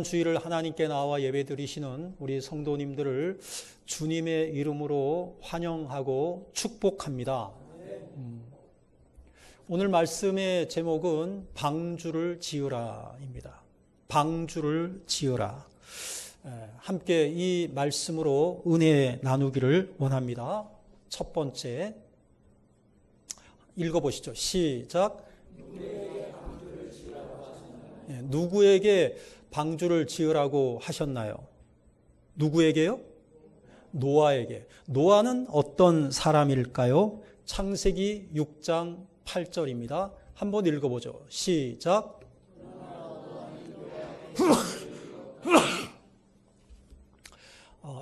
주일을 하나님께 나와 예배드리시는 우리 성도님들을 주님의 이름으로 환영하고 축복합니다. 오늘 말씀의 제목은 방주를 지으라입니다. 방주를 지으라. 함께 이 말씀으로 은혜 나누기를 원합니다. 첫 번째 읽어보시죠. 시작. 누구에게 방주를 지으라고 하셨나요? 누구에게요? 노아에게. 노아는 어떤 사람일까요? 창세기 6장 8절입니다. 한번 읽어보죠. 시작.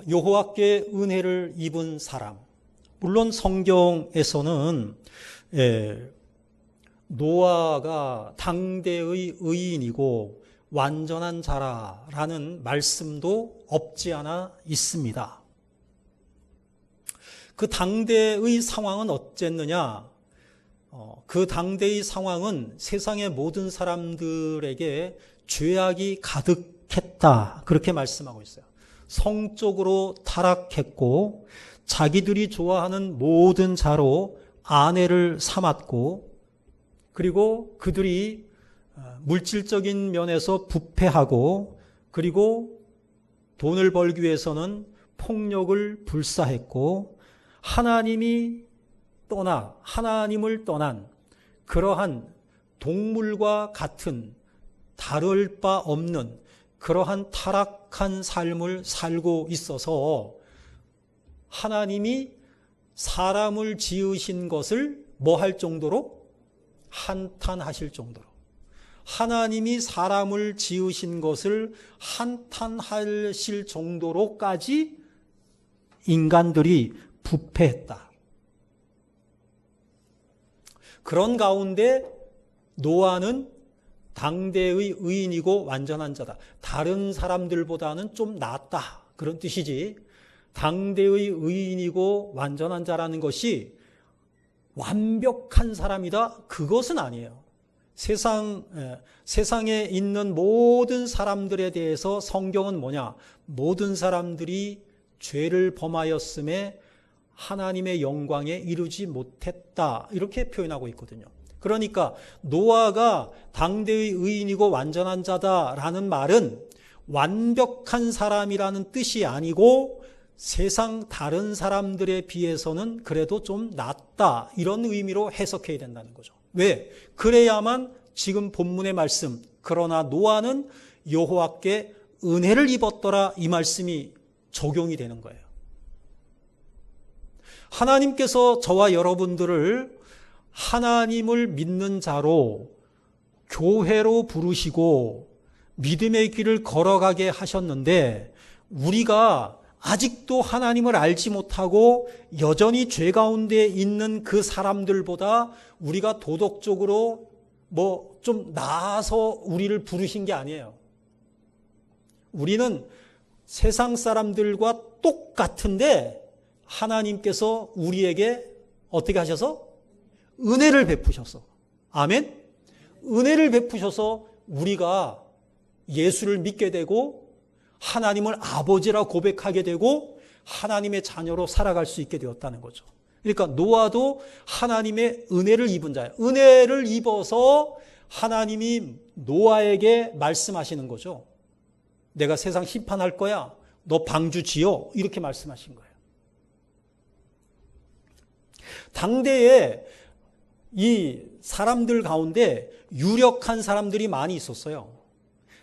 여호와께 은혜를 입은 사람. 물론 성경에서는 노아가 당대의 의인이고 완전한 자라라는 말씀도 없지 않아 있습니다. 그 당대의 상황은 어쨌느냐? 그 당대의 상황은 세상의 모든 사람들에게 죄악이 가득했다. 그렇게 말씀하고 있어요. 성적으로 타락했고 자기들이 좋아하는 모든 자로 아내를 삼았고 그리고 그들이 물질적인 면에서 부패하고 그리고 돈을 벌기 위해서는 폭력을 불사했고 하나님을 떠난 그러한 동물과 같은 다를 바 없는 그러한 타락한 삶을 살고 있어서 하나님이 사람을 지으신 것을 뭐 할 정도로? 한탄하실 정도로. 하나님이 사람을 지으신 것을 한탄하실 정도로까지 인간들이 부패했다. 그런 가운데 노아는 당대의 의인이고 완전한 자다. 다른 사람들보다는 좀 낫다. 그런 뜻이지. 당대의 의인이고 완전한 자라는 것이 완벽한 사람이다. 그것은 아니에요. 세상에 있는 모든 사람들에 대해서 성경은 뭐냐? 모든 사람들이 죄를 범하였음에 하나님의 영광에 이르지 못했다. 이렇게 표현하고 있거든요. 그러니까 노아가 당대의 의인이고 완전한 자다라는 말은 완벽한 사람이라는 뜻이 아니고 세상 다른 사람들에 비해서는 그래도 좀 낫다. 이런 의미로 해석해야 된다는 거죠. 왜? 그래야만 지금 본문의 말씀, 그러나 노아는 여호와께 은혜를 입었더라 이 말씀이 적용이 되는 거예요. 하나님께서 저와 여러분들을 하나님을 믿는 자로 교회로 부르시고 믿음의 길을 걸어가게 하셨는데 우리가 아직도 하나님을 알지 못하고 여전히 죄 가운데 있는 그 사람들보다 우리가 도덕적으로 좀 나아서 우리를 부르신 게 아니에요. 우리는 세상 사람들과 똑같은데 하나님께서 우리에게 어떻게 하셔서? 은혜를 베푸셔서. 아멘? 은혜를 베푸셔서 우리가 예수를 믿게 되고 하나님을 아버지라 고백하게 되고 하나님의 자녀로 살아갈 수 있게 되었다는 거죠. 그러니까 노아도 하나님의 은혜를 입은 자예요. 은혜를 입어서 하나님이 노아에게 말씀하시는 거죠. 내가 세상 심판할 거야. 너 방주 지어. 이렇게 말씀하신 거예요. 당대에 이 사람들 가운데 유력한 사람들이 많이 있었어요.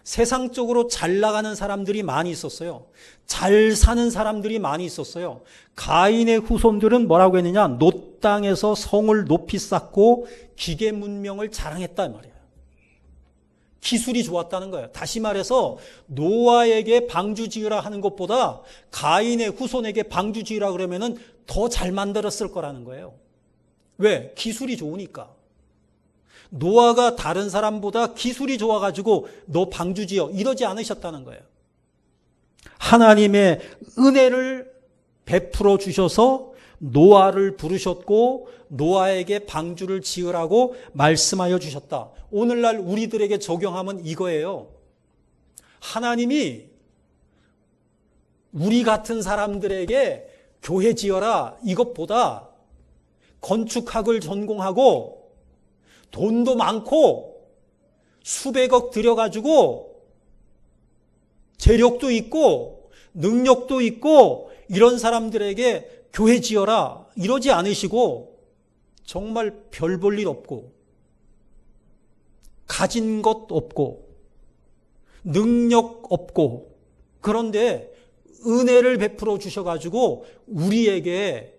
세상적으로 잘 나가는 사람들이 많이 있었어요. 잘 사는 사람들이 많이 있었어요. 가인의 후손들은 뭐라고 했느냐? 노 땅에서 성을 높이 쌓고 기계 문명을 자랑했단 말이에요. 기술이 좋았다는 거예요. 다시 말해서 노아에게 방주 지으라 하는 것보다 가인의 후손에게 방주 지으라 그러면은 더 잘 만들었을 거라는 거예요. 왜? 기술이 좋으니까. 노아가 다른 사람보다 기술이 좋아가지고 너 방주 지어 이러지 않으셨다는 거예요. 하나님의 은혜를 베풀어 주셔서 노아를 부르셨고 노아에게 방주를 지으라고 말씀하여 주셨다. 오늘날 우리들에게 적용하면 이거예요. 하나님이 우리 같은 사람들에게 교회 지어라 이것보다 건축학을 전공하고 돈도 많고 수백억 들여가지고 재력도 있고 능력도 있고 이런 사람들에게 교회 지어라 이러지 않으시고 정말 별 볼 일 없고 가진 것 없고 능력 없고 그런데 은혜를 베풀어 주셔가지고 우리에게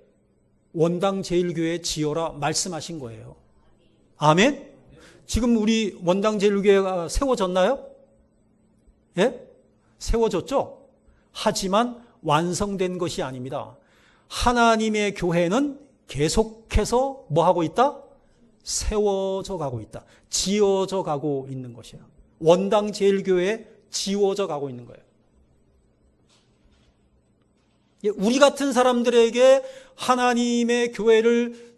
원당 제일교회 지어라 말씀하신 거예요. 아멘? 지금 우리 원당 제일교회가 세워졌나요? 예? 세워졌죠? 하지만 완성된 것이 아닙니다. 하나님의 교회는 계속해서 뭐 하고 있다? 세워져 가고 있다. 지어져 가고 있는 것이야. 원당 제일교회에 지워져 가고 있는 거예요. 우리 같은 사람들에게 하나님의 교회를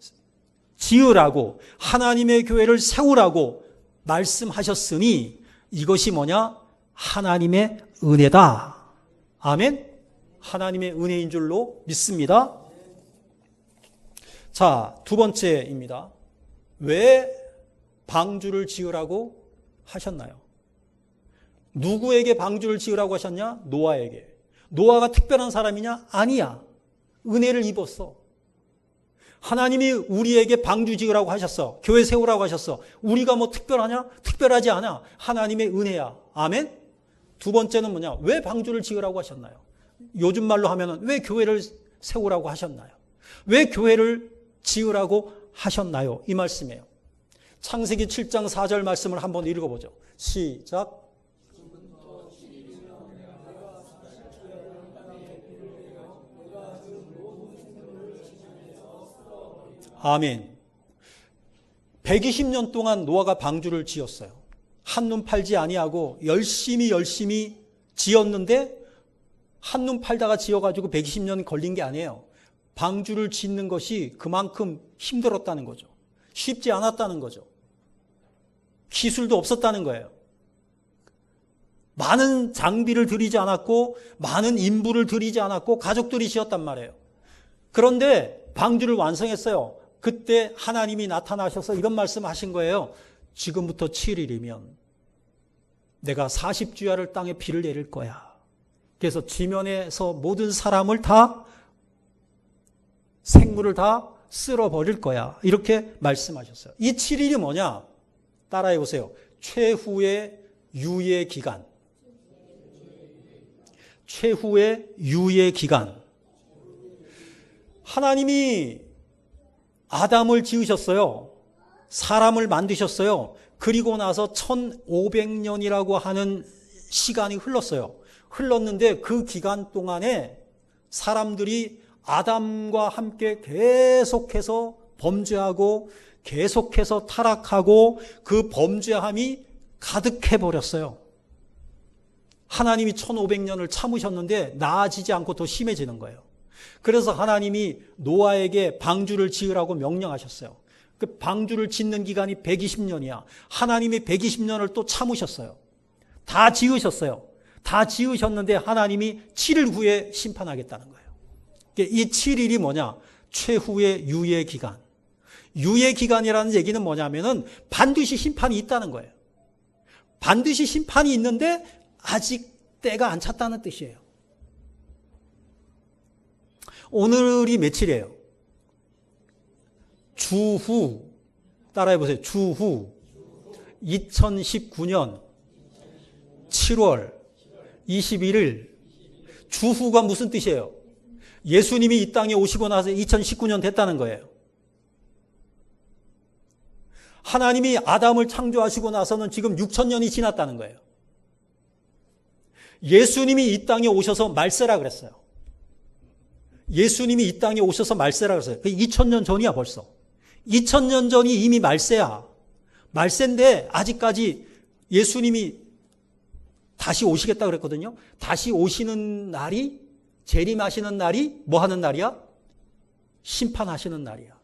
지으라고 하나님의 교회를 세우라고 말씀하셨으니 이것이 뭐냐? 하나님의 은혜다. 아멘? 하나님의 은혜인 줄로 믿습니다. 자, 두 번째입니다. 왜 방주를 지으라고 하셨나요? 누구에게 방주를 지으라고 하셨냐? 노아에게. 노아가 특별한 사람이냐? 아니야. 은혜를 입었어. 하나님이 우리에게 방주 지으라고 하셨어. 교회 세우라고 하셨어. 우리가 뭐 특별하냐? 특별하지 않아. 하나님의 은혜야. 아멘? 두 번째는 뭐냐? 왜 방주를 지으라고 하셨나요? 요즘 말로 하면은 왜 교회를 세우라고 하셨나요? 왜 교회를 지으라고 하셨나요? 이 말씀이에요. 창세기 7장 4절 말씀을 한번 읽어보죠. 시작. 아멘. 120년 동안 노아가 방주를 지었어요. 한눈 팔지 아니하고 열심히 지었는데 한눈 팔다가 지어가지고 120년 걸린 게 아니에요. 방주를 짓는 것이 그만큼 힘들었다는 거죠. 쉽지 않았다는 거죠. 기술도 없었다는 거예요. 많은 장비를 들이지 않았고 많은 인부를 들이지 않았고 가족들이 지었단 말이에요. 그런데 방주를 완성했어요. 그때 하나님이 나타나셔서 이런 말씀하신 거예요. 지금부터 7일이면 내가 40주야를 땅에 비를 내릴 거야. 그래서 지면에서 모든 사람을 다 생물을 다 쓸어버릴 거야. 이렇게 말씀하셨어요. 이 7일이 뭐냐? 따라해 보세요. 최후의 유예 기간. 최후의 유예 기간. 하나님이 아담을 지으셨어요. 사람을 만드셨어요. 그리고 나서 1500년이라고 하는 시간이 흘렀어요. 흘렀는데 그 기간 동안에 사람들이 아담과 함께 계속해서 범죄하고 계속해서 타락하고 그 범죄함이 가득해 버렸어요. 하나님이 1500년을 참으셨는데 나아지지 않고 더 심해지는 거예요. 그래서 하나님이 노아에게 방주를 지으라고 명령하셨어요. 그 방주를 짓는 기간이 120년이야. 하나님이 120년을 또 참으셨어요. 다 지으셨어요. 다 지으셨는데 하나님이 7일 후에 심판하겠다는 거예요. 이 7일이 뭐냐? 최후의 유예 기간. 유예 기간이라는 얘기는 뭐냐면은 반드시 심판이 있다는 거예요. 반드시 심판이 있는데 아직 때가 안 찼다는 뜻이에요. 오늘이 며칠이에요? 주후. 따라해 보세요. 주후. 2019년 7월 21일. 주후가 무슨 뜻이에요? 예수님이 이 땅에 오시고 나서 2019년 됐다는 거예요. 하나님이 아담을 창조하시고 나서는 지금 6000년이 지났다는 거예요. 예수님이 이 땅에 오셔서 말세라 그랬어요. 예수님이 이 땅에 오셔서 말세라 그랬어요. 2000년 전이야 벌써. 2000년 전이 이미 말세야. 말세인데 아직까지 예수님이 다시 오시겠다 그랬거든요. 다시 오시는 날이 재림하시는 날이 뭐 하는 날이야? 심판하시는 날이야.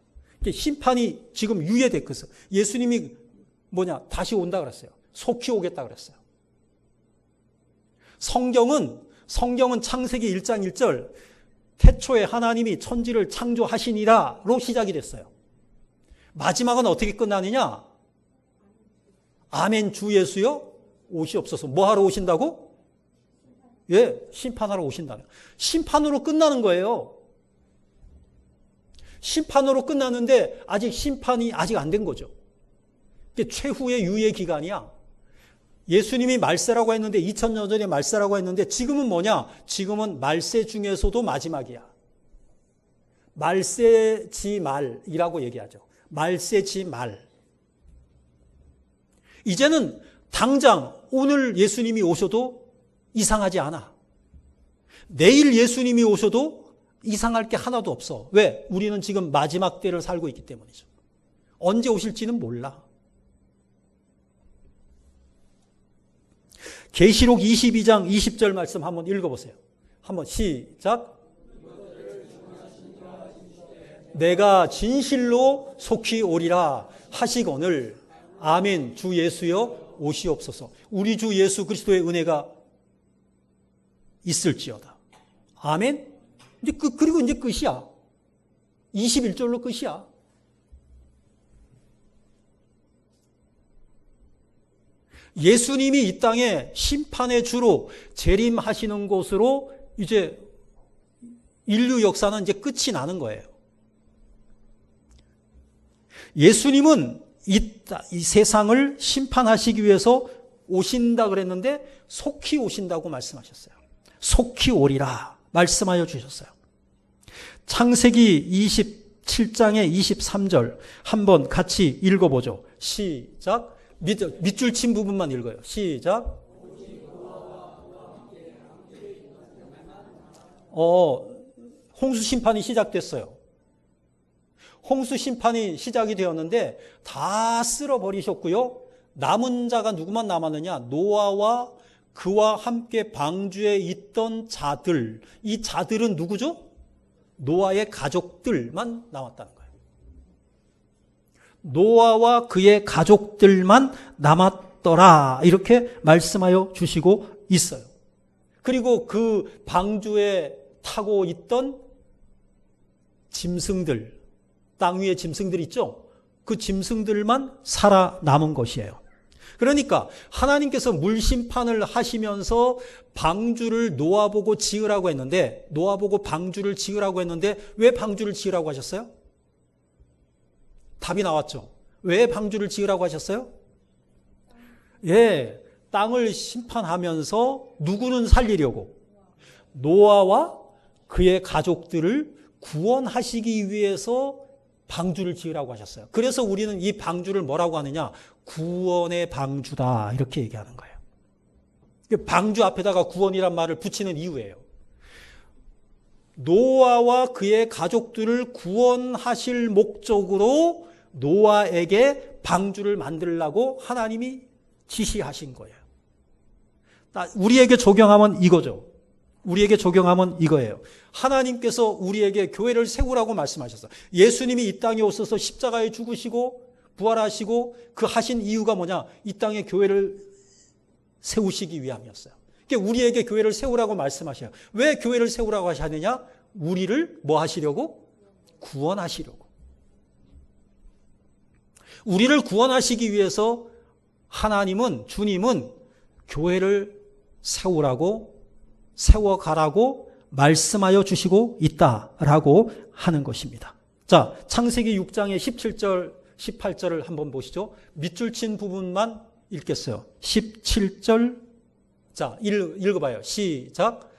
심판이 지금 유예됐거든요. 예수님이 뭐냐? 다시 온다 그랬어요. 속히 오겠다 그랬어요. 성경은 창세기 1장 1절 태초에 하나님이 천지를 창조하시니라로 시작이 됐어요. 마지막은 어떻게 끝나느냐? 아멘 주 예수여 오시옵소서. 뭐 하러 오신다고? 예, 심판하러 오신다. 심판으로 끝나는 거예요. 심판으로 끝났는데 아직 심판이 아직 안 된 거죠. 이게 최후의 유예 기간이야. 예수님이 말세라고 했는데 2000년 전에 말세라고 했는데 지금은 뭐냐? 지금은 말세 중에서도 마지막이야. 말세지말이라고 얘기하죠. 말세지말. 이제는 당장 오늘 예수님이 오셔도 이상하지 않아. 내일 예수님이 오셔도 이상할 게 하나도 없어. 왜? 우리는 지금 마지막 때를 살고 있기 때문이죠. 언제 오실지는 몰라. 계시록 22장 20절 말씀 한번 읽어보세요. 한번 시작. 내가 진실로 속히 오리라 하시거늘 아멘 주 예수여 오시옵소서. 우리 주 예수 그리스도의 은혜가 있을지어다. 아멘. 그리고 이제 끝이야. 21절로 끝이야. 예수님이 이 땅에 심판의 주로 재림하시는 곳으로 이제 인류 역사는 이제 끝이 나는 거예요. 예수님은 이 세상을 심판하시기 위해서 오신다 그랬는데 속히 오신다고 말씀하셨어요. 속히 오리라 말씀하여 주셨어요. 창세기 27장의 23절 한번 같이 읽어보죠. 시작. 밑줄 친 부분만 읽어요. 시작. 홍수 심판이 시작됐어요. 홍수 심판이 시작이 되었는데 다 쓸어버리셨고요. 남은 자가 누구만 남았느냐? 노아와 그와 함께 방주에 있던 자들. 이 자들은 누구죠? 노아의 가족들만 남았다는 거예요. 노아와 그의 가족들만 남았더라. 이렇게 말씀하여 주시고 있어요. 그리고 그 방주에 타고 있던 짐승들, 땅 위에 짐승들 있죠? 그 짐승들만 살아남은 것이에요. 그러니까 하나님께서 물심판을 하시면서 방주를 노아보고 지으라고 했는데, 노아보고 방주를 지으라고 했는데 왜 방주를 지으라고 하셨어요? 답이 나왔죠. 왜 방주를 지으라고 하셨어요? 예, 땅을 심판하면서 누구는 살리려고? 노아와 그의 가족들을 구원하시기 위해서 방주를 지으라고 하셨어요. 그래서 우리는 이 방주를 뭐라고 하느냐? 구원의 방주다 이렇게 얘기하는 거예요. 방주 앞에다가 구원이란 말을 붙이는 이유예요. 노아와 그의 가족들을 구원하실 목적으로 노아에게 방주를 만들라고 하나님이 지시하신 거예요. 우리에게 적용하면 이거죠. 우리에게 적용하면 이거예요. 하나님께서 우리에게 교회를 세우라고 말씀하셨어요. 예수님이 이 땅에 오셔서 십자가에 죽으시고 부활하시고 그 하신 이유가 뭐냐? 이 땅에 교회를 세우시기 위함이었어요. 그러니까 우리에게 교회를 세우라고 말씀하셔요. 왜 교회를 세우라고 하시느냐? 우리를 뭐 하시려고? 구원하시려고. 우리를 구원하시기 위해서 하나님은, 주님은 교회를 세워가라고 말씀하여 주시고 있다라고 하는 것입니다. 자, 창세기 6장의 17절, 18절을 한번 보시죠. 밑줄 친 부분만 읽겠어요. 17절. 자, 읽어봐요. 시작.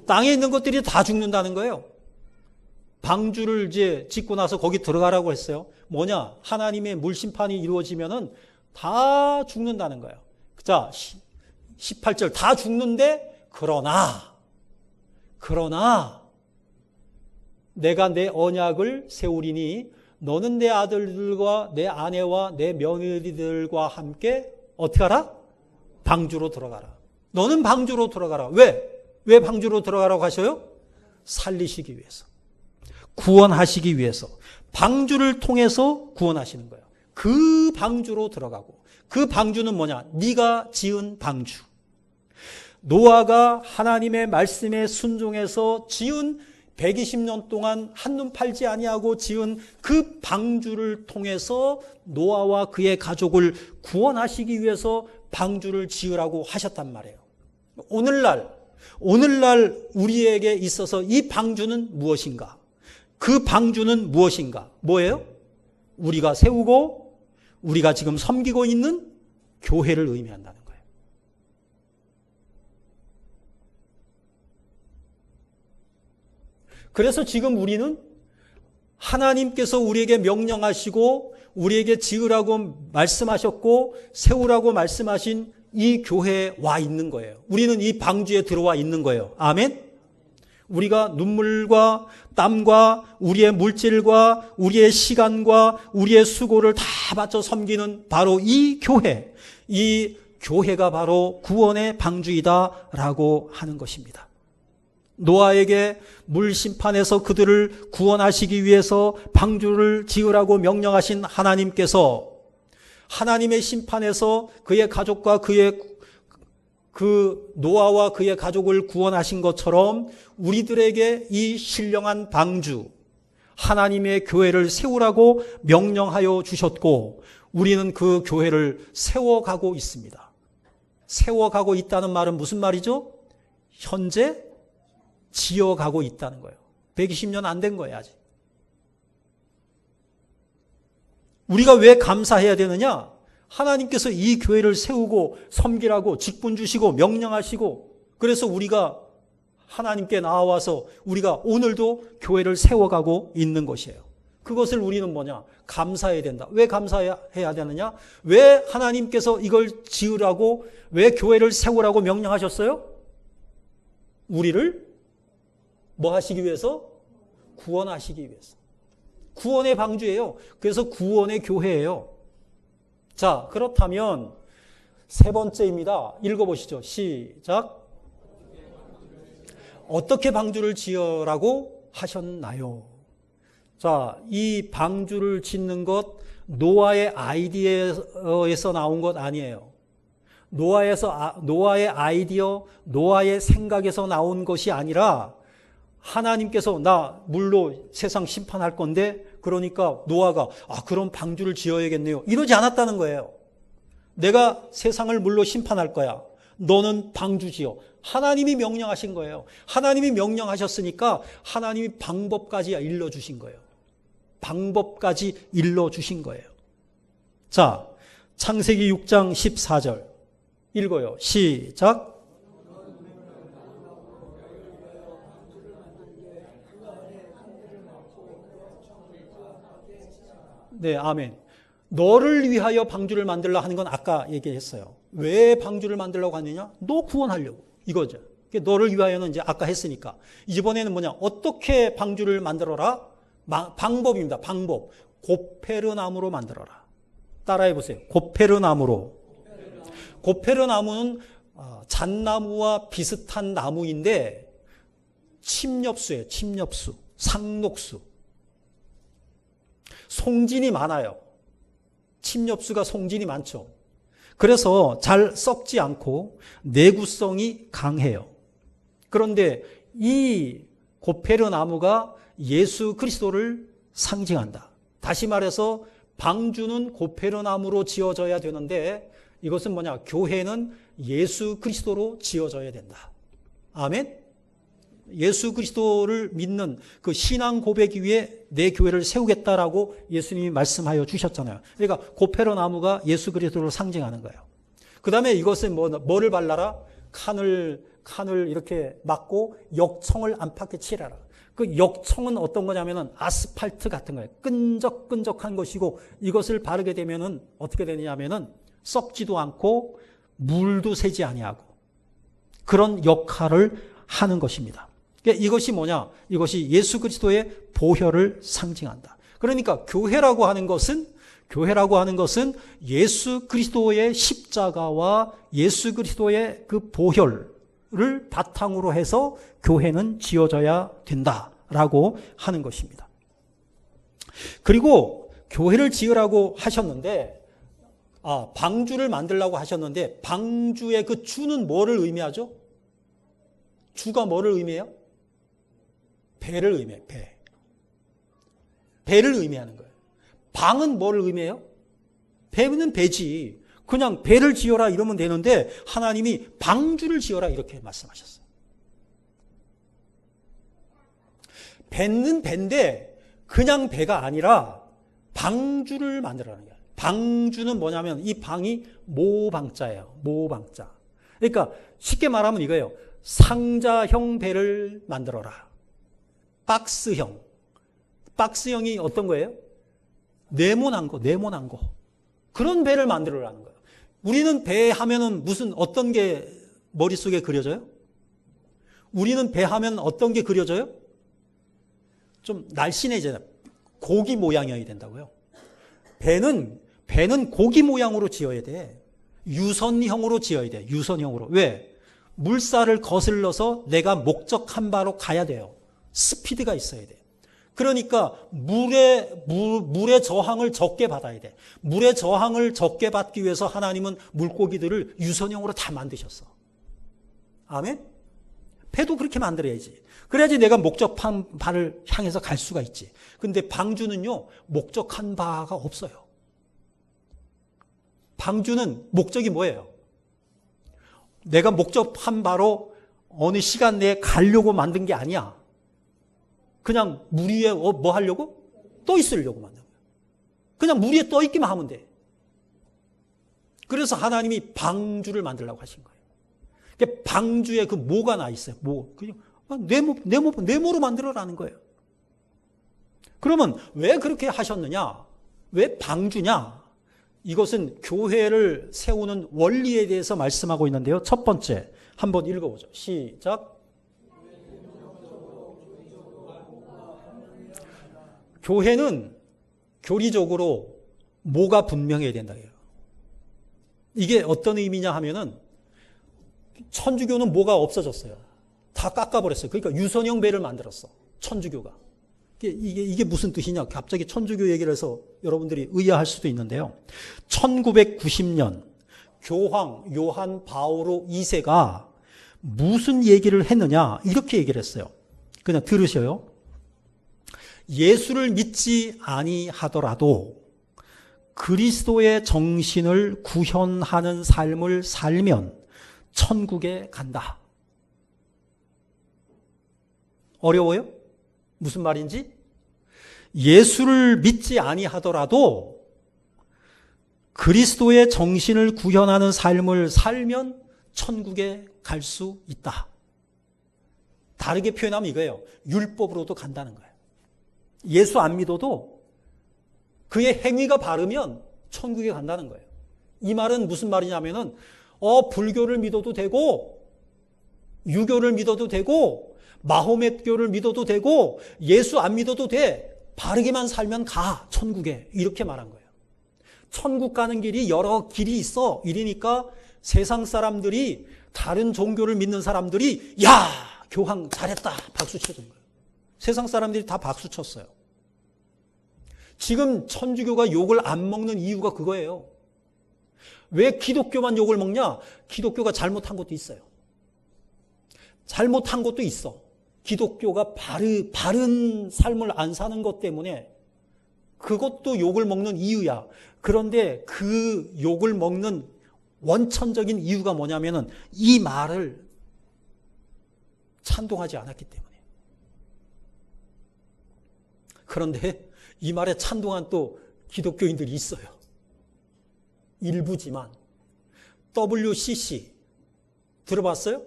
땅에 있는 것들이 다 죽는다는 거예요. 방주를 이제 짓고 나서 거기 들어가라고 했어요. 뭐냐? 하나님의 물심판이 이루어지면은 다 죽는다는 거예요. 자, 18절 다 죽는데 그러나 내가 내 언약을 세우리니 너는 내 아들들과 내 아내와 내 며느리들과 함께 어떻게 하라? 방주로 들어가라. 너는 방주로 들어가라. 왜 방주로 들어가라고 하셔요? 살리시기 위해서. 구원하시기 위해서. 방주를 통해서 구원하시는 거예요. 그 방주로 들어가고. 그 방주는 뭐냐? 네가 지은 방주. 노아가 하나님의 말씀에 순종해서 지은 120년 동안 한눈 팔지 아니하고 지은 그 방주를 통해서 노아와 그의 가족을 구원하시기 위해서 방주를 지으라고 하셨단 말이에요. 오늘날 우리에게 있어서 이 방주는 무엇인가? 그 방주는 무엇인가? 뭐예요? 우리가 세우고 우리가 지금 섬기고 있는 교회를 의미한다는 거예요. 그래서 지금 우리는 하나님께서 우리에게 명령하시고 우리에게 지으라고 말씀하셨고 세우라고 말씀하신 이 교회에 와 있는 거예요. 우리는 이 방주에 들어와 있는 거예요. 아멘? 우리가 눈물과 땀과 우리의 물질과 우리의 시간과 우리의 수고를 다 바쳐 섬기는 바로 이 교회가 바로 구원의 방주이다라고 하는 것입니다. 노아에게 물 심판에서 그들을 구원하시기 위해서 방주를 지으라고 명령하신 하나님께서 하나님의 심판에서 그의 가족과 노아와 그의 가족을 구원하신 것처럼 우리들에게 이 신령한 방주, 하나님의 교회를 세우라고 명령하여 주셨고 우리는 그 교회를 세워가고 있습니다. 세워가고 있다는 말은 무슨 말이죠? 현재 지어가고 있다는 거예요. 120년 안 된 거예요, 아직. 우리가 왜 감사해야 되느냐? 하나님께서 이 교회를 세우고 섬기라고 직분 주시고 명령하시고 그래서 우리가 하나님께 나와서 우리가 오늘도 교회를 세워가고 있는 것이에요. 그것을 우리는 뭐냐? 감사해야 된다. 왜 감사해야 되느냐? 왜 하나님께서 이걸 지으라고 왜 교회를 세우라고 명령하셨어요? 우리를 뭐 하시기 위해서? 구원하시기 위해서. 구원의 방주예요. 그래서 구원의 교회예요. 자, 그렇다면 세 번째입니다. 읽어보시죠. 시작. 어떻게 방주를 지으라고 하셨나요? 자, 이 방주를 짓는 것 노아의 아이디어에서 나온 것 아니에요. 노아의 아이디어, 노아의 생각에서 나온 것이 아니라 하나님께서 나 물로 세상 심판할 건데 그러니까 노아가 그럼 방주를 지어야겠네요. 이러지 않았다는 거예요. 내가 세상을 물로 심판할 거야. 너는 방주 지어. 하나님이 명령하신 거예요. 하나님이 명령하셨으니까 하나님이 방법까지 일러주신 거예요. 방법까지 일러주신 거예요. 자, 창세기 6장 14절 읽어요. 시작. 네, 아멘. 너를 위하여 방주를 만들라 하는 건 아까 얘기했어요. 왜 방주를 만들려고 하느냐? 너 구원하려고. 이거죠. 너를 위하여는 이제 아까 했으니까. 이번에는 뭐냐? 어떻게 방주를 만들어라? 방법입니다. 방법. 고페르나무로 만들어라. 따라해 보세요. 고페르나무로. 고페르나무는 잣나무와 비슷한 나무인데 침엽수예요. 침엽수. 상록수. 송진이 많아요. 침엽수가 송진이 많죠. 그래서 잘 썩지 않고 내구성이 강해요. 그런데 이 고페르나무가 예수 그리스도를 상징한다. 다시 말해서 방주는 고페르나무로 지어져야 되는데 이것은 뭐냐? 교회는 예수 그리스도로 지어져야 된다. 아멘? 예수 그리스도를 믿는 그 신앙 고백 위에 내 교회를 세우겠다라고 예수님이 말씀하여 주셨잖아요. 그러니까 고페르나무가 예수 그리스도를 상징하는 거예요. 그 다음에 이것은 뭐를 발라라? 칸을 이렇게 막고 역청을 안팎에 칠하라. 그 역청은 어떤 거냐면은 아스팔트 같은 거예요. 끈적끈적한 것이고 이것을 바르게 되면은 어떻게 되냐면은 썩지도 않고 물도 새지 아니하고 그런 역할을 하는 것입니다. 그러니까 이것이 뭐냐? 이것이 예수 그리스도의 보혈을 상징한다. 그러니까 교회라고 하는 것은 예수 그리스도의 십자가와 예수 그리스도의 그 보혈을 바탕으로 해서 교회는 지어져야 된다라고 하는 것입니다. 그리고 교회를 지으라고 하셨는데 방주를 만들라고 하셨는데 방주의 그 주는 뭐를 의미하죠? 주가 뭐를 의미해요? 배를 의미해요. 배. 배를 의미하는 거예요. 방은 뭐를 의미해요? 배는 배지. 그냥 배를 지어라 이러면 되는데 하나님이 방주를 지어라 이렇게 말씀하셨어요. 배는 배인데 그냥 배가 아니라 방주를 만들라는 거예요. 방주는 뭐냐면 이 방이 모방자예요. 모방자. 그러니까 쉽게 말하면 이거예요. 상자형 배를 만들어라. 박스형. 박스형이 어떤 거예요? 네모난 거. 그런 배를 만들어라는 거예요. 우리는 배 하면은 어떤 게 머릿속에 그려져요? 우리는 배 하면 어떤 게 그려져요? 좀 날씬해지잖아요. 고기 모양이어야 된다고요. 배는 고기 모양으로 지어야 돼. 유선형으로 지어야 돼. 유선형으로. 왜? 물살을 거슬러서 내가 목적한 바로 가야 돼요. 스피드가 있어야 돼. 그러니까 물의 저항을 적게 받아야 돼. 물의 저항을 적게 받기 위해서 하나님은 물고기들을 유선형으로 다 만드셨어. 아멘? 배도 그렇게 만들어야지. 그래야지 내가 목적한 바를 향해서 갈 수가 있지. 근데 방주는요, 목적한 바가 없어요. 방주는 목적이 뭐예요? 내가 목적한 바로 어느 시간 내에 가려고 만든 게 아니야. 그냥 물 위에 뭐 하려고? 떠 있으려고 만든 거예요. 그냥 물 위에 떠 있기만 하면 돼. 그래서 하나님이 방주를 만들라고 하신 거예요. 방주에 그 모가 나 있어요. 그냥 네모로 만들어라는 거예요. 그러면 왜 그렇게 하셨느냐? 왜 방주냐? 이것은 교회를 세우는 원리에 대해서 말씀하고 있는데요. 첫 번째, 한번 읽어보죠. 시작. 교회는 교리적으로 뭐가 분명해야 된다. 이게 어떤 의미냐 하면은 천주교는 뭐가 없어졌어요. 다 깎아버렸어요. 그러니까 유선형 배를 만들었어. 천주교가. 이게 무슨 뜻이냐? 갑자기 천주교 얘기를 해서 여러분들이 의아할 수도 있는데요. 1990년 교황 요한 바오로 2세가 무슨 얘기를 했느냐? 이렇게 얘기를 했어요. 그냥 들으셔요. 예수를 믿지 아니하더라도 그리스도의 정신을 구현하는 삶을 살면 천국에 간다. 어려워요? 무슨 말인지? 예수를 믿지 아니하더라도 그리스도의 정신을 구현하는 삶을 살면 천국에 갈 수 있다. 다르게 표현하면 이거예요. 율법으로도 간다는 거예요. 예수 안 믿어도 그의 행위가 바르면 천국에 간다는 거예요. 이 말은 무슨 말이냐면은 불교를 믿어도 되고 유교를 믿어도 되고 마호멧교를 믿어도 되고 예수 안 믿어도 돼. 바르게만 살면 가 천국에. 이렇게 말한 거예요. 천국 가는 길이 여러 길이 있어. 이러니까 세상 사람들이 다른 종교를 믿는 사람들이 야 교황 잘했다 박수 쳐준 거예요. 세상 사람들이 다 박수 쳤어요. 지금 천주교가 욕을 안 먹는 이유가 그거예요. 왜 기독교만 욕을 먹냐? 기독교가 잘못한 것도 있어요. 잘못한 것도 있어. 기독교가 바른 삶을 안 사는 것 때문에 그것도 욕을 먹는 이유야. 그런데 그 욕을 먹는 원천적인 이유가 뭐냐면은 이 말을 찬동하지 않았기 때문에. 그런데 이 말에 찬동한 또 기독교인들이 있어요. 일부지만. WCC 들어봤어요?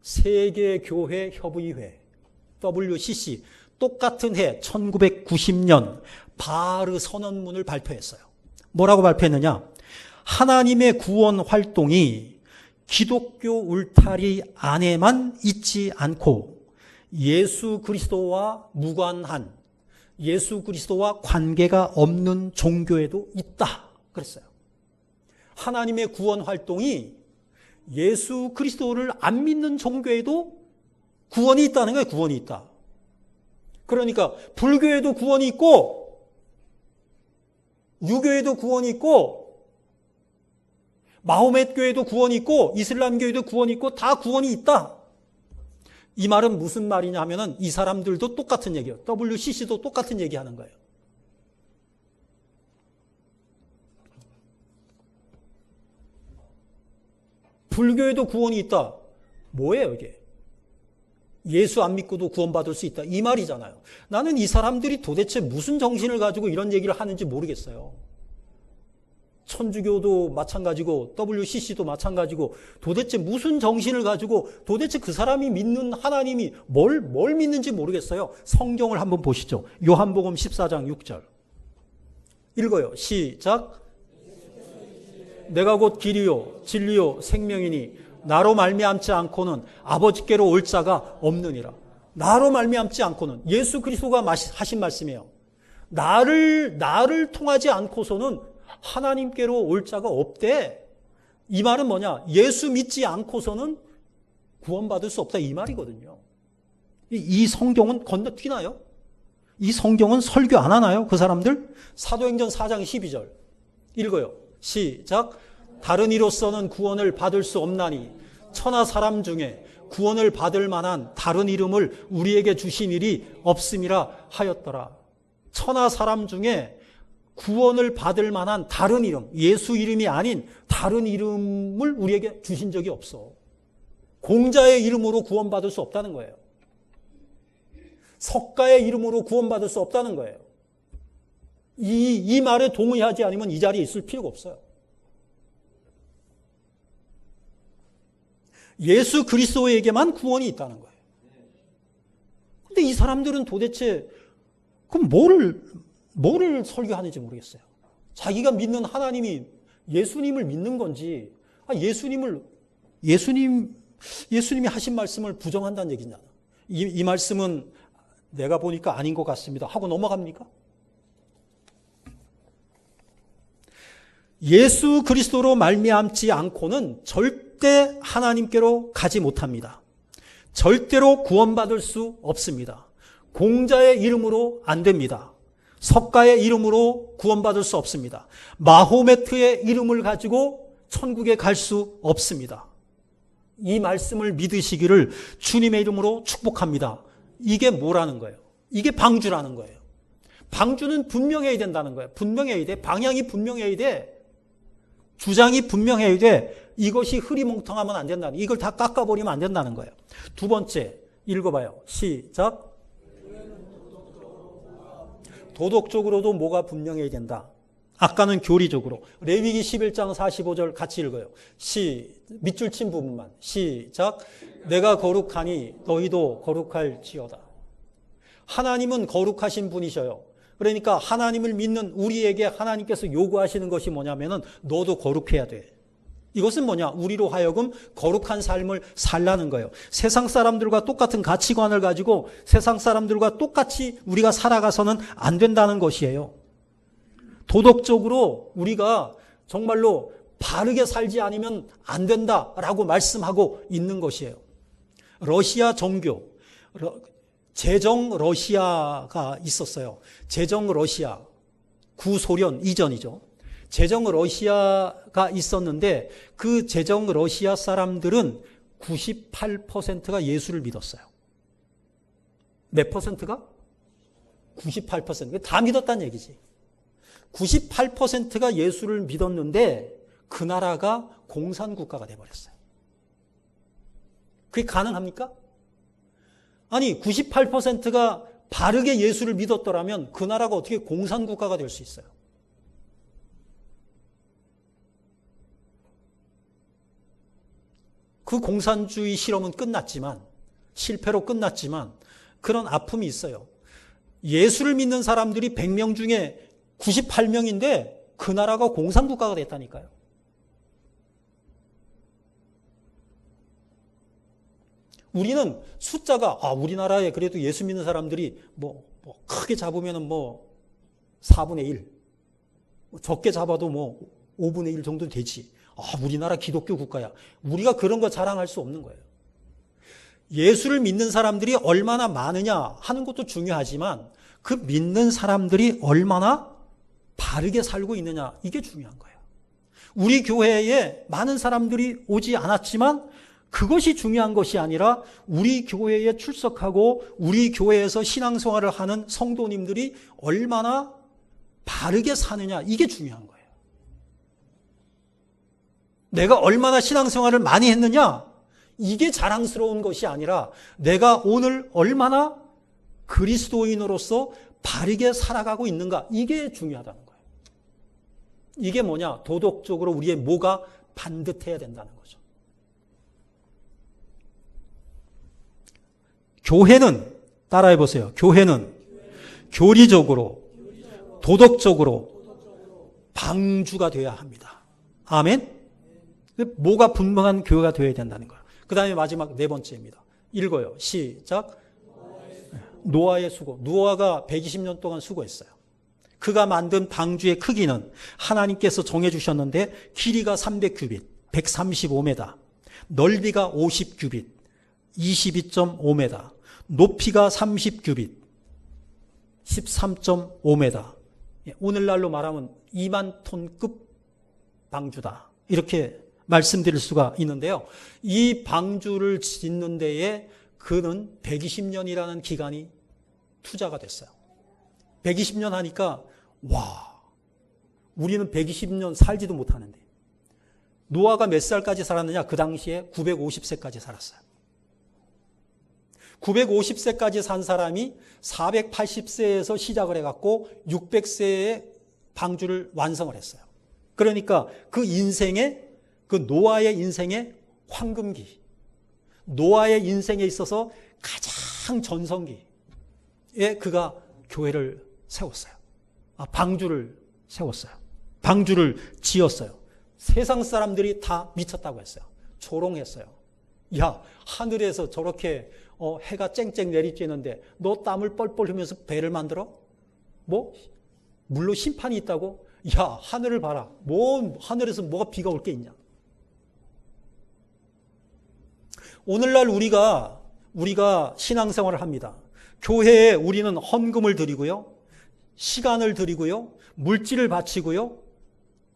세계교회협의회 WCC 똑같은 해 1990년 바르 선언문을 발표했어요. 뭐라고 발표했느냐? 하나님의 구원 활동이 기독교 울타리 안에만 있지 않고 예수 그리스도와 무관한 예수 그리스도와 관계가 없는 종교에도 있다. 그랬어요. 하나님의 구원 활동이 예수 그리스도를 안 믿는 종교에도 구원이 있다는 거예요. 구원이 있다. 그러니까 불교에도 구원이 있고 유교에도 구원이 있고 마호멧 교회도 구원이 있고 이슬람 교회도 구원이 있고 다 구원이 있다. 이 말은 무슨 말이냐 하면은 이 사람들도 똑같은 얘기예요. WCC도 똑같은 얘기하는 거예요. 불교에도 구원이 있다. 뭐예요 이게? 예수 안 믿고도 구원받을 수 있다. 이 말이잖아요. 나는 이 사람들이 도대체 무슨 정신을 가지고 이런 얘기를 하는지 모르겠어요. 천주교도 마찬가지고 WCC도 마찬가지고 도대체 무슨 정신을 가지고 도대체 그 사람이 믿는 하나님이 뭘 믿는지 모르겠어요. 성경을 한번 보시죠. 요한복음 14장 6절 읽어요. 시작. 내가 곧 길이요 진리요 생명이니 나로 말미암지 않고는 아버지께로 올 자가 없느니라. 나로 말미암지 않고는 예수 그리스도가 하신 말씀이에요. 나를 통하지 않고서는 하나님께로 올 자가 없대. 이 말은 뭐냐? 예수 믿지 않고서는 구원받을 수 없다 이 말이거든요. 이 성경은 건너뛰나요? 이 성경은 설교 안 하나요? 그 사람들? 사도행전 4장 12절 읽어요. 시작. 다른 이로서는 구원을 받을 수 없나니 천하 사람 중에 구원을 받을 만한 다른 이름을 우리에게 주신 일이 없음이라 하였더라. 천하 사람 중에 구원을 받을 만한 다른 이름, 예수 이름이 아닌 다른 이름을 우리에게 주신 적이 없어. 공자의 이름으로 구원받을 수 없다는 거예요. 석가의 이름으로 구원받을 수 없다는 거예요. 이 말에 동의하지 않으면 이 자리에 있을 필요가 없어요. 예수 그리스도에게만 구원이 있다는 거예요. 근데 이 사람들은 도대체 그럼 뭐를 설교하는지 모르겠어요. 자기가 믿는 하나님이 예수님을 믿는 건지, 예수님이 하신 말씀을 부정한다는 얘기냐. 이 말씀은 내가 보니까 아닌 것 같습니다 하고 넘어갑니까? 예수 그리스도로 말미암지 않고는 절대 하나님께로 가지 못합니다. 절대로 구원받을 수 없습니다. 공자의 이름으로 안 됩니다. 석가의 이름으로 구원받을 수 없습니다. 마호메트의 이름을 가지고 천국에 갈 수 없습니다. 이 말씀을 믿으시기를 주님의 이름으로 축복합니다. 이게 뭐라는 거예요? 이게 방주라는 거예요. 방주는 분명해야 된다는 거예요. 분명해야 돼. 방향이 분명해야 돼. 주장이 분명해야 돼. 이것이 흐리멍텅하면 안 된다는, 이걸 다 깎아버리면 안 된다는 거예요. 두 번째 읽어봐요. 시작. 도덕적으로도 뭐가 분명해야 된다. 아까는 교리적으로. 레위기 11장 45절 같이 읽어요. 밑줄 친 부분만. 시작. 내가 거룩하니 너희도 거룩할지어다. 하나님은 거룩하신 분이셔요. 그러니까 하나님을 믿는 우리에게 하나님께서 요구하시는 것이 뭐냐면은 너도 거룩해야 돼. 이것은 뭐냐? 우리로 하여금 거룩한 삶을 살라는 거예요. 세상 사람들과 똑같은 가치관을 가지고 세상 사람들과 똑같이 우리가 살아가서는 안 된다는 것이에요. 도덕적으로 우리가 정말로 바르게 살지 않으면 안 된다라고 말씀하고 있는 것이에요. 러시아 정교, 제정 러시아가 있었어요. 제정 러시아, 구소련 이전이죠. 제정 러시아가 있었는데 그 제정 러시아 사람들은 98%가 예수를 믿었어요. 몇 퍼센트가? 98%. 다 믿었다는 얘기지. 98%가 예수를 믿었는데 그 나라가 공산국가가 돼버렸어요. 그게 가능합니까? 아니 98%가 바르게 예수를 믿었더라면 그 나라가 어떻게 공산국가가 될 수 있어요? 그 공산주의 실험은 끝났지만, 실패로 끝났지만 그런 아픔이 있어요. 예수를 믿는 사람들이 100명 중에 98명인데 그 나라가 공산국가가 됐다니까요. 우리는 숫자가 우리나라에 그래도 예수 믿는 사람들이 크게 잡으면은 4분의 1, 적게 잡아도 5분의 1 정도 되지. 우리나라 기독교 국가야. 우리가 그런 거 자랑할 수 없는 거예요. 예수를 믿는 사람들이 얼마나 많으냐 하는 것도 중요하지만 그 믿는 사람들이 얼마나 바르게 살고 있느냐, 이게 중요한 거예요. 우리 교회에 많은 사람들이 오지 않았지만 그것이 중요한 것이 아니라 우리 교회에 출석하고 우리 교회에서 신앙생활을 하는 성도님들이 얼마나 바르게 사느냐, 이게 중요한 거예요. 내가 얼마나 신앙생활을 많이 했느냐, 이게 자랑스러운 것이 아니라 내가 오늘 얼마나 그리스도인으로서 바르게 살아가고 있는가, 이게 중요하다는 거예요. 이게 뭐냐? 도덕적으로 우리의 뭐가 반듯해야 된다는 거죠. 교회는, 따라해 보세요. 교회는 교리적으로, 도덕적으로 방주가 되어야 합니다. 아멘? 뭐가 분명한 교회가 되어야 된다는 거예요. 그 다음에 마지막 네 번째입니다. 읽어요. 시작. 노아의 수고. 노아가 120년 동안 수고했어요. 그가 만든 방주의 크기는 하나님께서 정해주셨는데 길이가 300규빗, 135m, 넓이가 50규빗, 22.5m, 높이가 30규빗, 13.5m. 오늘날로 말하면 2만 톤급 방주다, 이렇게 말씀드릴 수가 있는데요. 이 방주를 짓는 데에 그는 120년이라는 기간이 투자가 됐어요. 120년 하니까 와, 우리는 120년 살지도 못하는데 노아가 몇 살까지 살았느냐? 그 당시에 950세까지 살았어요. 950세까지 산 사람이 480세에서 시작을 해갖고 600세에 방주를 완성을 했어요. 그러니까 그 인생의, 그 노아의 인생의 황금기, 노아의 인생에 있어서 가장 전성기에 그가 교회를 세웠어요. 방주를 세웠어요. 방주를 지었어요. 세상 사람들이 다 미쳤다고 했어요. 조롱했어요. 야, 하늘에서 저렇게 해가 쨍쨍 내리쬐는데 너 땀을 뻘뻘 흘리면서 배를 만들어? 뭐? 물로 심판이 있다고? 야, 하늘을 봐라. 하늘에서 뭐가 비가 올 게 있냐? 오늘날 우리가 신앙생활을 합니다. 교회에 우리는 헌금을 드리고요, 시간을 드리고요, 물질을 바치고요,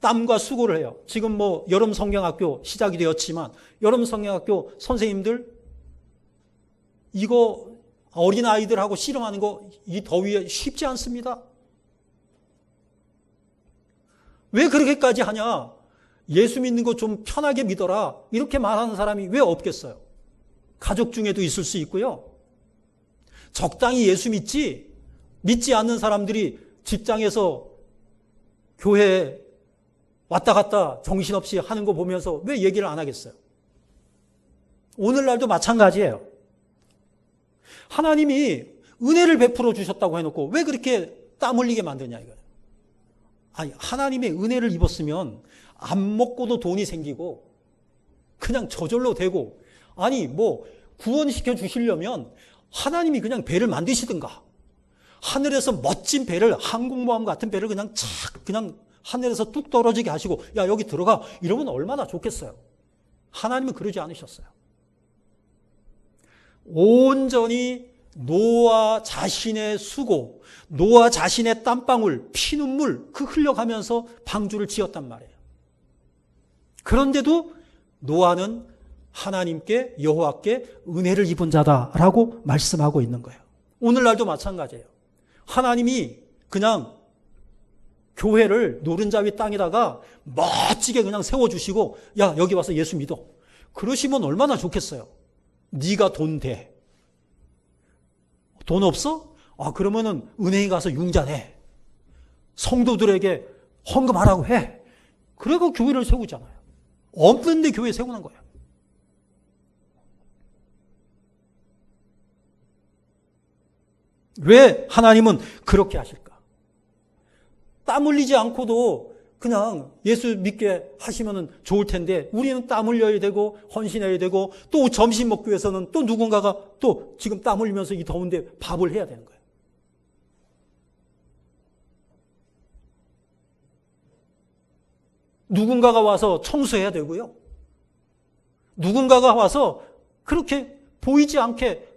땀과 수고를 해요. 지금 여름 성경학교 시작이 되었지만 여름 성경학교 선생님들 이거 어린아이들하고 씨름하는 거 이 더위에 쉽지 않습니다. 왜 그렇게까지 하냐? 예수 믿는 거 좀 편하게 믿어라, 이렇게 말하는 사람이 왜 없겠어요? 가족 중에도 있을 수 있고요. 적당히 예수 믿지 않는 사람들이 직장에서 교회에 왔다 갔다 정신없이 하는 거 보면서 왜 얘기를 안 하겠어요? 오늘날도 마찬가지예요. 하나님이 은혜를 베풀어 주셨다고 해놓고 왜 그렇게 땀 흘리게 만드냐 이거예요. 아니, 하나님의 은혜를 입었으면 안 먹고도 돈이 생기고 그냥 저절로 되고, 아니 구원시켜 주시려면 하나님이 그냥 배를 만드시든가, 하늘에서 멋진 배를, 항공모함 같은 배를 그냥 그냥 하늘에서 뚝 떨어지게 하시고 야, 여기 들어가, 이러면 얼마나 좋겠어요. 하나님은 그러지 않으셨어요. 온전히 노아 자신의 수고, 노아 자신의 땀방울, 피눈물 흘려가면서 방주를 지었단 말이에요. 그런데도 노아는 하나님께, 여호와께 은혜를 입은 자다라고 말씀하고 있는 거예요. 오늘날도 마찬가지예요. 하나님이 그냥 교회를 노른자위 땅에다가 멋지게 그냥 세워주시고 야, 여기 와서 예수 믿어, 그러시면 얼마나 좋겠어요. 네가 돈 돼. 돈 없어? 그러면은 은행에 가서 융자해. 성도들에게 헌금하라고 해. 그래서 교회를 세우잖아요. 없는데 교회 세우는 거예요. 왜 하나님은 그렇게 하실까? 땀 흘리지 않고도 그냥 예수 믿게 하시면 좋을 텐데 우리는 땀 흘려야 되고 헌신해야 되고, 또 점심 먹기 위해서는 또 누군가가 또 지금 땀 흘리면서 이 더운데 밥을 해야 되는 거예요. 누군가가 와서 청소해야 되고요, 누군가가 와서 그렇게 보이지 않게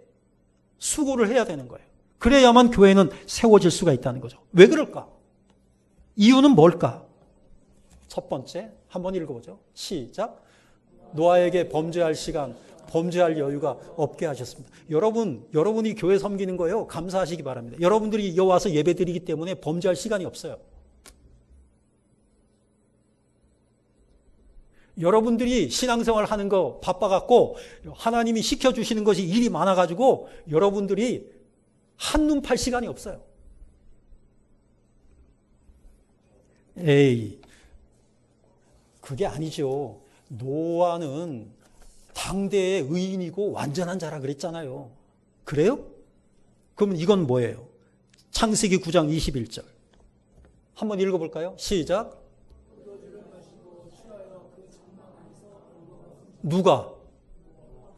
수고를 해야 되는 거예요. 그래야만 교회는 세워질 수가 있다는 거죠. 왜 그럴까? 이유는 뭘까? 첫 번째, 한번 읽어보죠. 시작. 노아에게 범죄할 시간, 범죄할 여유가 없게 하셨습니다. 여러분이 교회 섬기는 거예요. 감사하시기 바랍니다. 여러분들이 여기 와서 예배 드리기 때문에 범죄할 시간이 없어요. 여러분들이 신앙생활 하는 거 바빠갖고 하나님이 시켜주시는 것이 일이 많아가지고 여러분들이 한눈 팔 시간이 없어요. 에이, 그게 아니죠. 노아는 당대의 의인이고 완전한 자라 그랬잖아요. 그래요? 그럼 이건 뭐예요? 창세기 9장 21절. 한번 읽어볼까요? 시작. 누가?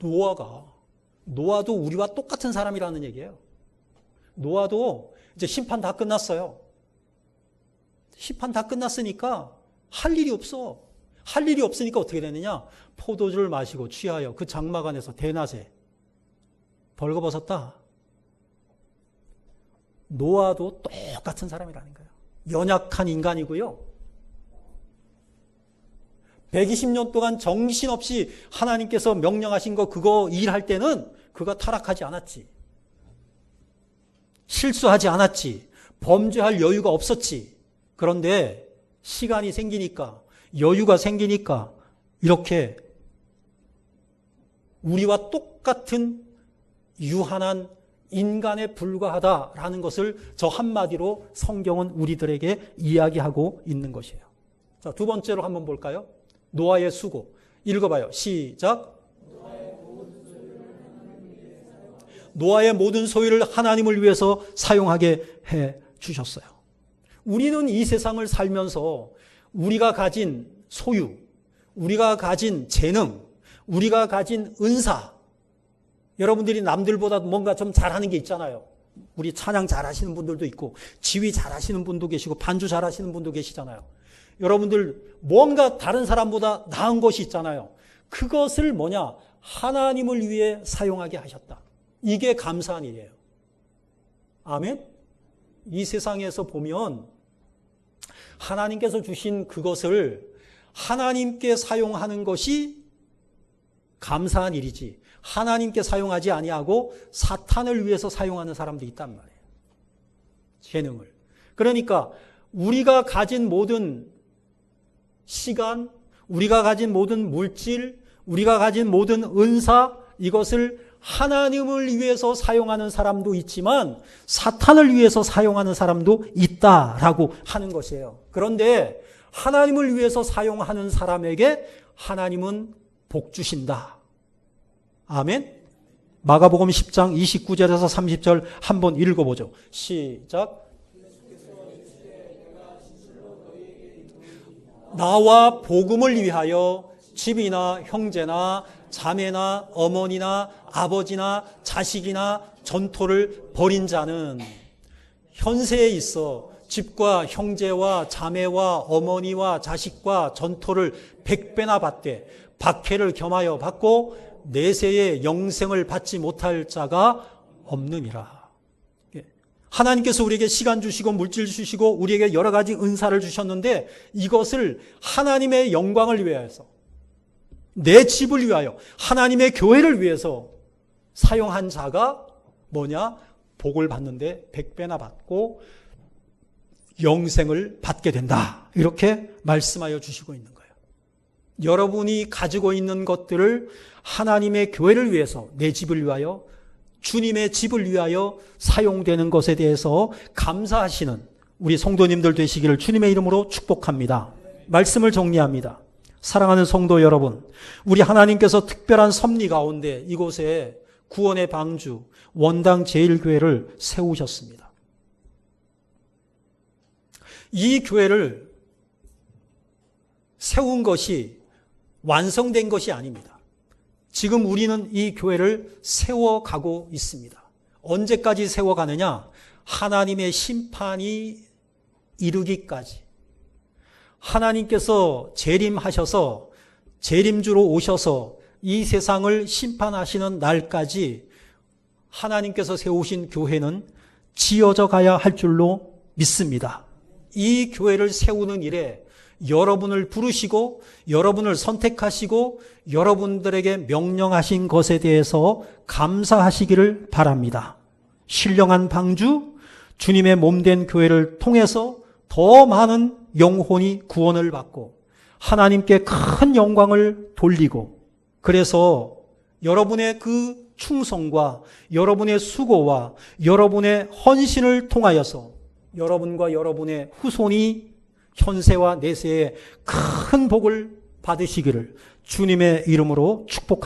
노아가. 노아도 우리와 똑같은 사람이라는 얘기예요. 노아도 이제 심판 다 끝났어요. 심판 다 끝났으니까 할 일이 없어. 할 일이 없으니까 어떻게 되느냐? 포도주를 마시고 취하여 그 장막 안에서 대낮에 벌거벗었다. 노아도 똑같은 사람이라는 거예요. 연약한 인간이고요. 120년 동안 정신없이 하나님께서 명령하신 거 그거 일할 때는 그가 타락하지 않았지. 실수하지 않았지. 범죄할 여유가 없었지. 그런데 시간이 생기니까, 여유가 생기니까 이렇게 우리와 똑같은 유한한 인간에 불과하다라는 것을 저 한마디로 성경은 우리들에게 이야기하고 있는 것이에요. 자, 두 번째로 한번 볼까요? 노아의 수고. 읽어봐요. 시작. 노아의 모든 소유를 하나님을 위해서 사용하게 해 주셨어요. 우리는 이 세상을 살면서 우리가 가진 소유, 우리가 가진 재능, 우리가 가진 은사, 여러분들이 남들보다 뭔가 좀 잘하는 게 있잖아요. 우리 찬양 잘하시는 분들도 있고 지휘 잘하시는 분도 계시고 반주 잘하시는 분도 계시잖아요. 여러분들 뭔가 다른 사람보다 나은 것이 있잖아요. 그것을 뭐냐? 하나님을 위해 사용하게 하셨다. 이게 감사한 일이에요. 아멘? 이 세상에서 보면 하나님께서 주신 그것을 하나님께 사용하는 것이 감사한 일이지, 하나님께 사용하지 아니하고 사탄을 위해서 사용하는 사람도 있단 말이에요. 재능을. 그러니까 우리가 가진 모든 시간, 우리가 가진 모든 물질, 우리가 가진 모든 은사, 이것을 하나님을 위해서 사용하는 사람도 있지만 사탄을 위해서 사용하는 사람도 있다라고 하는 것이에요. 그런데 하나님을 위해서 사용하는 사람에게 하나님은 복 주신다. 아멘. 마가복음 10장 29절에서 30절 한번 읽어보죠. 시작. 나와 복음을 위하여 집이나 형제나 자매나 어머니나 아버지나 자식이나 전토를 벌인 자는 현세에 있어 집과 형제와 자매와 어머니와 자식과 전토를 100배나 받되 박해를 겸하여 받고 내세에 영생을 받지 못할 자가 없느니라. 하나님께서 우리에게 시간 주시고 물질 주시고 우리에게 여러 가지 은사를 주셨는데 이것을 하나님의 영광을 위해서, 내 집을 위하여, 하나님의 교회를 위해서 사용한 자가 뭐냐? 복을 받는데 100배나 받고 영생을 받게 된다. 이렇게 말씀하여 주시고 있는 거예요. 여러분이 가지고 있는 것들을 하나님의 교회를 위해서, 내 집을 위하여, 주님의 집을 위하여 사용되는 것에 대해서 감사하시는 우리 성도님들 되시기를 주님의 이름으로 축복합니다. 말씀을 정리합니다. 사랑하는 성도 여러분, 우리 하나님께서 특별한 섭리 가운데 이곳에 구원의 방주 원당 제일교회를 세우셨습니다. 이 교회를 세운 것이 완성된 것이 아닙니다. 지금 우리는 이 교회를 세워가고 있습니다. 언제까지 세워가느냐? 하나님의 심판이 이르기까지. 하나님께서 재림하셔서 재림주로 오셔서 이 세상을 심판하시는 날까지 하나님께서 세우신 교회는 지어져 가야 할 줄로 믿습니다. 이 교회를 세우는 일에 여러분을 부르시고 여러분을 선택하시고 여러분들에게 명령하신 것에 대해서 감사하시기를 바랍니다. 신령한 방주, 주님의 몸된 교회를 통해서 더 많은 영혼이 구원을 받고 하나님께 큰 영광을 돌리고, 그래서 여러분의 그 충성과 여러분의 수고와 여러분의 헌신을 통하여서 여러분과 여러분의 후손이 현세와 내세에 큰 복을 받으시기를 주님의 이름으로 축복합니다.